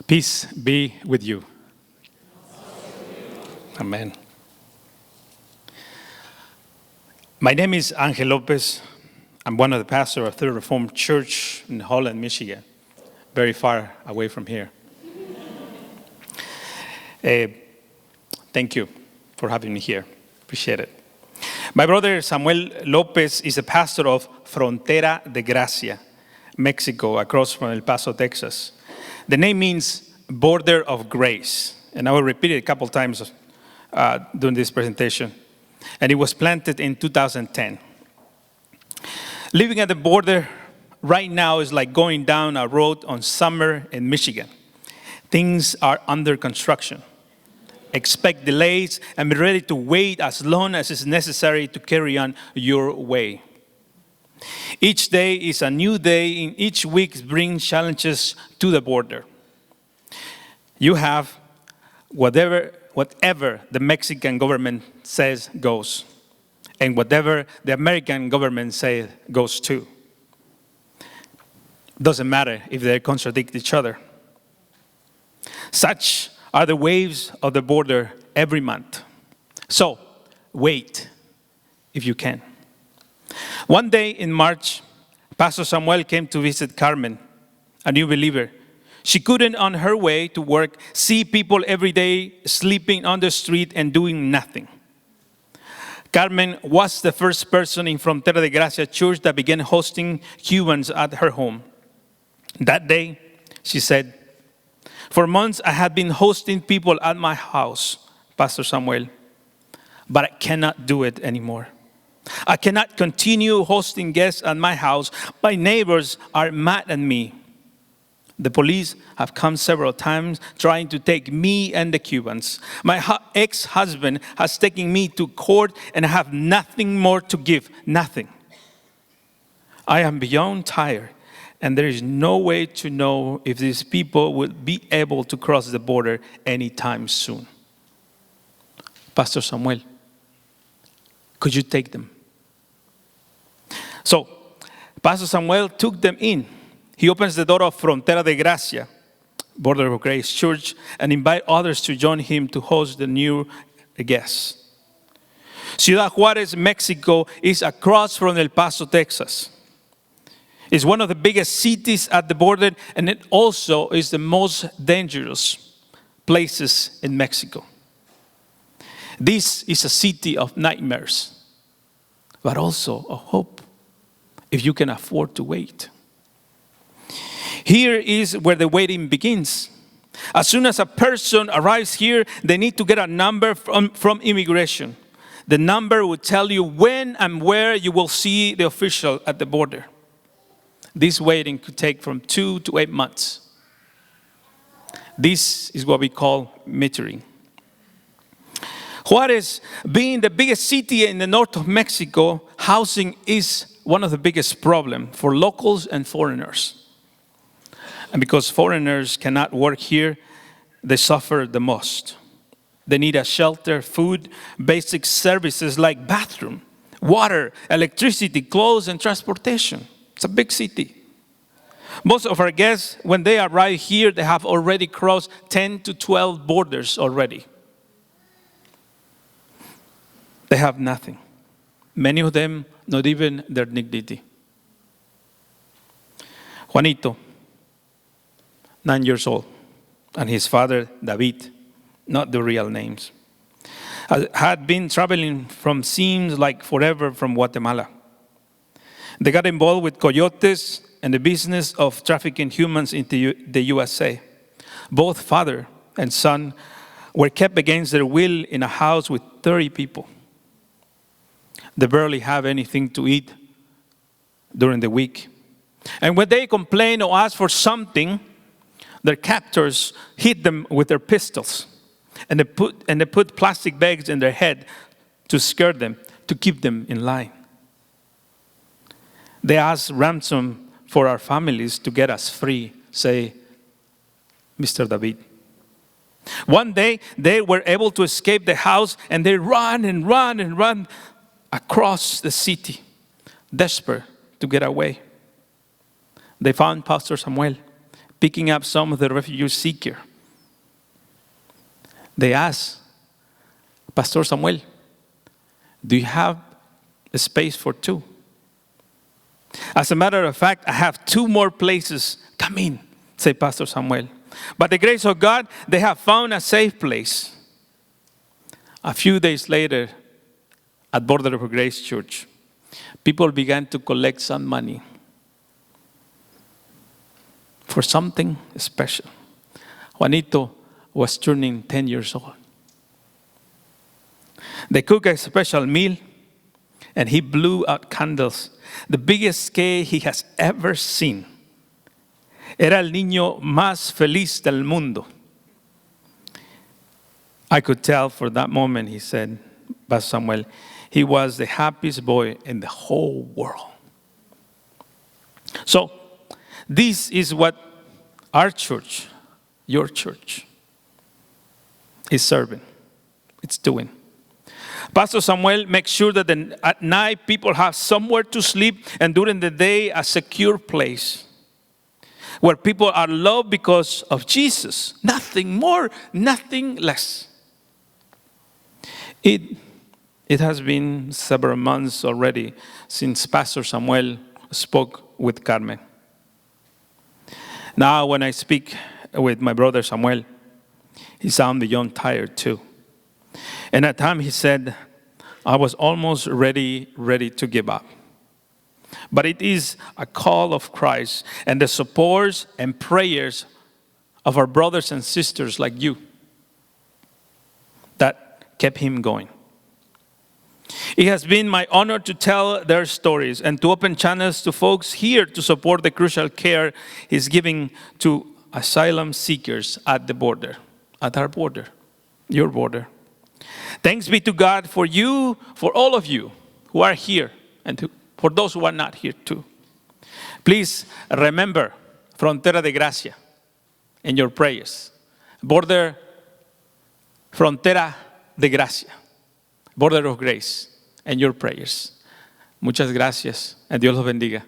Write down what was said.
Peace be with you. Amen. My name is Angel Lopez. I'm one of the pastors of Third Reformed Church in Holland, Michigan, very far away from here. Thank you for having me here. Appreciate it. My brother Samuel Lopez is a pastor of Frontera de Gracia, Mexico, across from El Paso, Texas. The name means border of grace, and I will repeat it a couple times during this presentation. And it was planted in 2010. Living at the border right now is like going down a road on summer in Michigan. Things are under construction. Expect delays and be ready to wait as long as is necessary to carry on your way. Each day is a new day, and each week brings challenges to the border. You have whatever the Mexican government says goes, and whatever the American government says goes too. Doesn't matter if they contradict each other. Such are the waves of the border every month. So, wait if you can. One day in March, Pastor Samuel came to visit Carmen, a new believer. She couldn't, on her way to work, see people every day sleeping on the street and doing nothing. Carmen was the first person in Frontera de Gracia Church that began hosting Cubans at her home. That day, she said, "For months I had been hosting people at my house, Pastor Samuel, but I cannot do it anymore. I cannot continue hosting guests at my house. My neighbors are mad at me. The police have come several times trying to take me and the Cubans. My ex-husband has taken me to court and I have nothing more to give, nothing. I am beyond tired, and there is no way to know if these people will be able to cross the border anytime soon. Pastor Samuel, could you take them?" So, Pastor Samuel took them in. He opens the door of Frontera de Gracia, Border of Grace Church, and invite others to join him to host the new guests. Ciudad Juárez, Mexico is across from El Paso, Texas. It's one of the biggest cities at the border, and it also is the most dangerous places in Mexico. This is a city of nightmares, but also of hope, if you can afford to wait. Here is where the waiting begins. As soon as a person arrives here, they need to get a number from immigration. The number will tell you when and where you will see the official at the border. This waiting could take from 2 to 8 months. This is what we call metering. Juárez, being the biggest city in the north of Mexico, housing is one of the biggest problems for locals and foreigners. And because foreigners cannot work here, they suffer the most. They need a shelter, food, basic services like bathroom, water, electricity, clothes, and transportation. It's a big city. Most of our guests, when they arrive here, they have already crossed 10 to 12 borders already. They have nothing. Many of them, not even their dignity. Juanito, 9 years old, and his father, David, not the real names, had been traveling from seems like forever from Guatemala. They got involved with coyotes and the business of trafficking humans into the USA. Both father and son were kept against their will in a house with 30 people. They barely have anything to eat during the week. And when they complain or ask for something, their captors hit them with their pistols. And they put plastic bags in their head to scare them, to keep them in line. They ask ransom for our families to get us free, say Mr. David. One day, they were able to escape the house, and they run and run and run across the city, desperate to get away. They found Pastor Samuel picking up some of the refugee seekers. They asked, Pastor Samuel, do you have a space for 2? As a matter of fact, I have 2 more places. Come in, said Pastor Samuel. By the grace of God, they have found a safe place. A few days later, at Border of Grace Church, people began to collect some money for something special. Juanito was turning 10 years old. They cooked a special meal, and he blew out candles. The biggest cake he has ever seen. Era el niño más feliz del mundo. I could tell for that moment, he said, Pastor Samuel, he was the happiest boy in the whole world. So, this is what our church, your church, is serving. It's doing. Pastor Samuel makes sure that at night people have somewhere to sleep, and during the day a secure place where people are loved because of Jesus. Nothing more, nothing less. It has been several months already since Pastor Samuel spoke with Carmen. Now when I speak with my brother Samuel, he sounds beyond tired too. And at times he said, I was almost ready to give up. But it is a call of Christ and the supports and prayers of our brothers and sisters like you that kept him going. It has been my honor to tell their stories and to open channels to folks here to support the crucial care he's giving to asylum seekers at the border, at our border, your border. Thanks be to God for you, for all of you who are here, and for those who are not here too. Please remember Frontera de Gracia in your prayers. Border, Frontera de Gracia, Border of Grace, and your prayers. Muchas gracias, and Dios los bendiga.